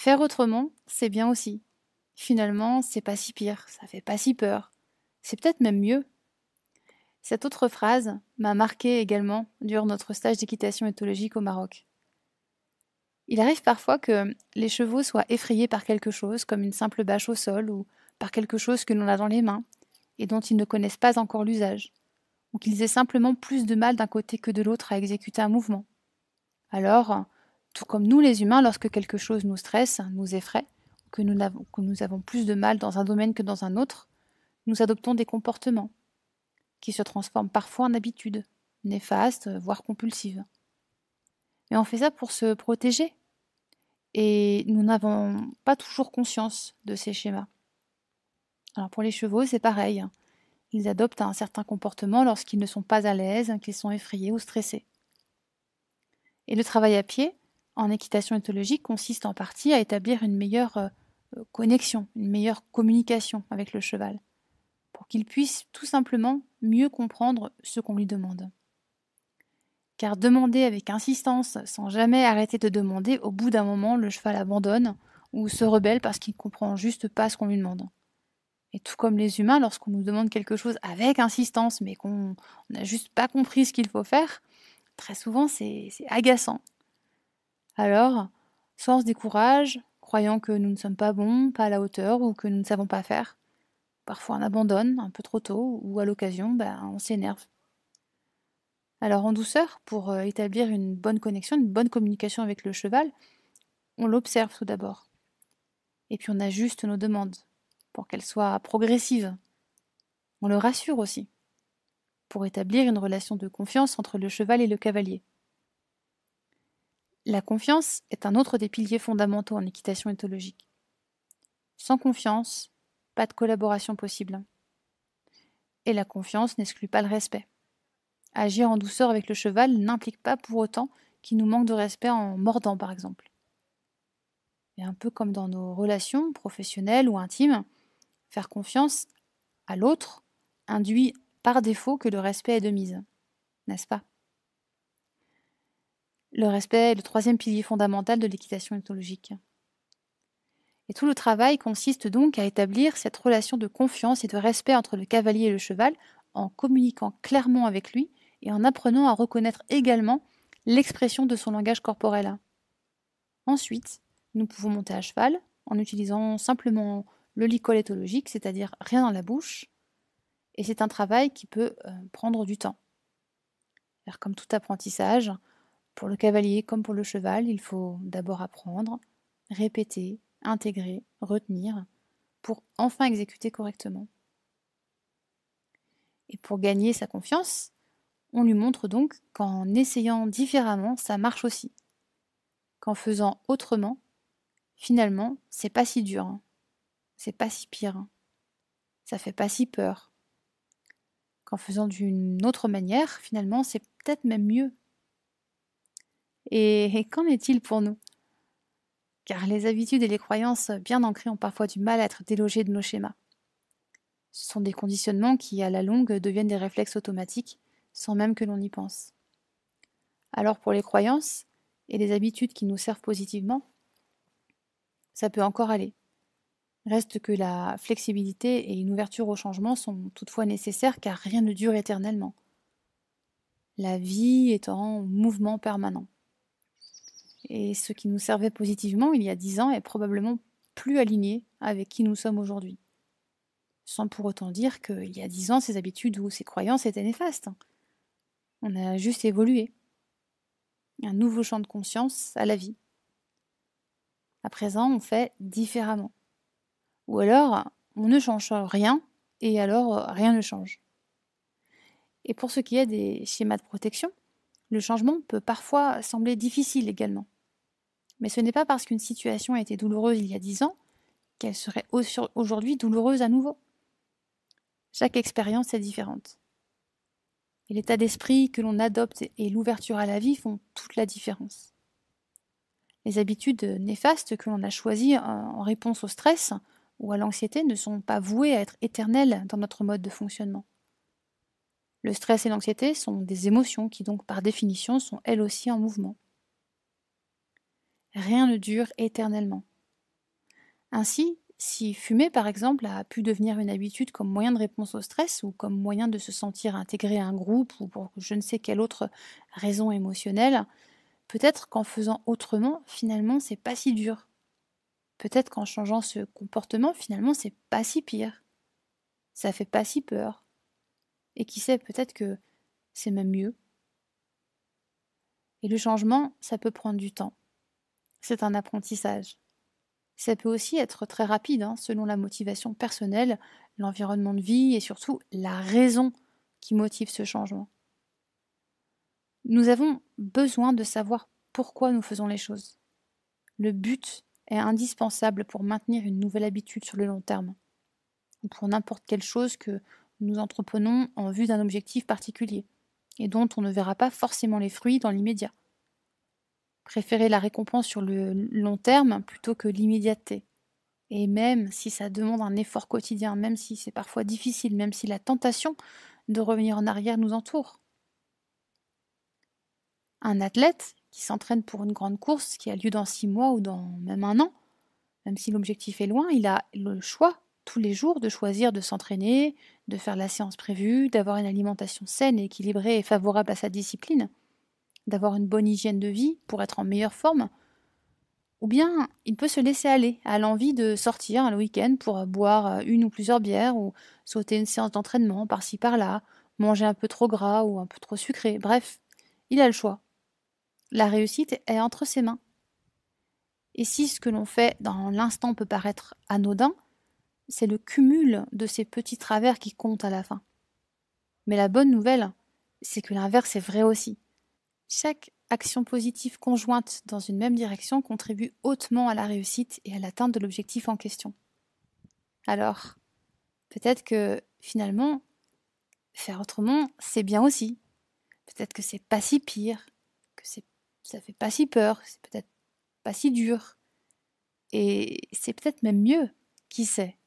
Faire autrement, c'est bien aussi. Finalement, c'est pas si pire, ça fait pas si peur. C'est peut-être même mieux. Cette autre phrase m'a marquée également durant notre stage d'équitation éthologique au Maroc. Il arrive parfois que les chevaux soient effrayés par quelque chose, comme une simple bâche au sol, ou par quelque chose que l'on a dans les mains, et dont ils ne connaissent pas encore l'usage, ou qu'ils aient simplement plus de mal d'un côté que de l'autre à exécuter un mouvement. Alors, tout comme nous les humains, lorsque quelque chose nous stresse, nous effraie, que nous avons plus de mal dans un domaine que dans un autre, nous adoptons des comportements qui se transforment parfois en habitudes, néfastes, voire compulsives. Mais on fait ça pour se protéger, et nous n'avons pas toujours conscience de ces schémas. Alors pour les chevaux, c'est pareil. Ils adoptent un certain comportement lorsqu'ils ne sont pas à l'aise, qu'ils sont effrayés ou stressés. Et le travail à pied, en équitation éthologique, consiste en partie à établir une meilleure connexion, une meilleure communication avec le cheval, pour qu'il puisse tout simplement mieux comprendre ce qu'on lui demande. Car demander avec insistance, sans jamais arrêter de demander, au bout d'un moment, le cheval abandonne ou se rebelle parce qu'il ne comprend juste pas ce qu'on lui demande. Et tout comme les humains, lorsqu'on nous demande quelque chose avec insistance, mais qu'on n'a juste pas compris ce qu'il faut faire, très souvent c'est agaçant. Alors, soit on se décourage, croyant que nous ne sommes pas bons, pas à la hauteur, ou que nous ne savons pas faire. Parfois on abandonne un peu trop tôt, ou à l'occasion, on s'énerve. Alors en douceur, pour établir une bonne connexion, une bonne communication avec le cheval, on l'observe tout d'abord. Et puis on ajuste nos demandes, pour qu'elles soient progressives. On le rassure aussi, pour établir une relation de confiance entre le cheval et le cavalier. La confiance est un autre des piliers fondamentaux en équitation éthologique. Sans confiance, pas de collaboration possible. Et la confiance n'exclut pas le respect. Agir en douceur avec le cheval n'implique pas pour autant qu'il nous manque de respect en mordant, par exemple. Et un peu comme dans nos relations professionnelles ou intimes, faire confiance à l'autre induit par défaut que le respect est de mise, n'est-ce pas? Le respect est le troisième pilier fondamental de l'équitation éthologique. Et tout le travail consiste donc à établir cette relation de confiance et de respect entre le cavalier et le cheval en communiquant clairement avec lui et en apprenant à reconnaître également l'expression de son langage corporel. Ensuite, nous pouvons monter à cheval en utilisant simplement le licol éthologique, c'est-à-dire rien dans la bouche, et c'est un travail qui peut prendre du temps. Alors, comme tout apprentissage, pour le cavalier comme pour le cheval, il faut d'abord apprendre, répéter, intégrer, retenir, pour enfin exécuter correctement. Et pour gagner sa confiance, on lui montre donc qu'en essayant différemment, ça marche aussi. Qu'en faisant autrement, finalement, c'est pas si dur, hein. C'est pas si pire, hein. Ça fait pas si peur. Qu'en faisant d'une autre manière, finalement, c'est peut-être même mieux. Et qu'en est-il pour nous? Car les habitudes et les croyances bien ancrées ont parfois du mal à être délogées de nos schémas. Ce sont des conditionnements qui, à la longue, deviennent des réflexes automatiques, sans même que l'on y pense. Alors pour les croyances et les habitudes qui nous servent positivement, ça peut encore aller. Reste que la flexibilité et une ouverture au changement sont toutefois nécessaires car rien ne dure éternellement. La vie est en mouvement permanent. Et ce qui nous servait positivement il y a 10 ans est probablement plus aligné avec qui nous sommes aujourd'hui. Sans pour autant dire qu'il y a 10 ans, ces habitudes ou ces croyances étaient néfastes. On a juste évolué. Un nouveau champ de conscience à la vie. À présent, on fait différemment. Ou alors, on ne change rien, et alors rien ne change. Et pour ce qui est des schémas de protection, le changement peut parfois sembler difficile également. Mais ce n'est pas parce qu'une situation a été douloureuse il y a 10 ans qu'elle serait aujourd'hui douloureuse à nouveau. Chaque expérience est différente. Et l'état d'esprit que l'on adopte et l'ouverture à la vie font toute la différence. Les habitudes néfastes que l'on a choisies en réponse au stress ou à l'anxiété ne sont pas vouées à être éternelles dans notre mode de fonctionnement. Le stress et l'anxiété sont des émotions qui donc par définition sont elles aussi en mouvement. Rien ne dure éternellement. Ainsi, si fumer, par exemple, a pu devenir une habitude comme moyen de réponse au stress ou comme moyen de se sentir intégré à un groupe ou pour je ne sais quelle autre raison émotionnelle, peut-être qu'en faisant autrement, finalement, c'est pas si dur. Peut-être qu'en changeant ce comportement, finalement, c'est pas si pire. Ça fait pas si peur. Et qui sait, peut-être que c'est même mieux. Et le changement, ça peut prendre du temps. C'est un apprentissage. Ça peut aussi être très rapide, hein, selon la motivation personnelle, l'environnement de vie et surtout la raison qui motive ce changement. Nous avons besoin de savoir pourquoi nous faisons les choses. Le but est indispensable pour maintenir une nouvelle habitude sur le long terme, ou pour n'importe quelle chose que nous entreprenons en vue d'un objectif particulier, et dont on ne verra pas forcément les fruits dans l'immédiat. Préférer la récompense sur le long terme plutôt que l'immédiateté. Et même si ça demande un effort quotidien, même si c'est parfois difficile, même si la tentation de revenir en arrière nous entoure. Un athlète qui s'entraîne pour une grande course qui a lieu dans 6 mois ou dans même un an, même si l'objectif est loin, il a le choix tous les jours de choisir de s'entraîner, de faire la séance prévue, d'avoir une alimentation saine, équilibrée et favorable à sa discipline, d'avoir une bonne hygiène de vie pour être en meilleure forme. Ou bien il peut se laisser aller à l'envie de sortir le week-end pour boire une ou plusieurs bières ou sauter une séance d'entraînement par-ci par-là, manger un peu trop gras ou un peu trop sucré. Bref, il a le choix. La réussite est entre ses mains. Et si ce que l'on fait dans l'instant peut paraître anodin, c'est le cumul de ces petits travers qui compte à la fin. Mais la bonne nouvelle, c'est que l'inverse est vrai aussi. Chaque action positive conjointe dans une même direction contribue hautement à la réussite et à l'atteinte de l'objectif en question. Alors, peut-être que finalement, faire autrement, c'est bien aussi. Peut-être que c'est pas si pire, que ça fait pas si peur, c'est peut-être pas si dur. Et c'est peut-être même mieux, qui sait.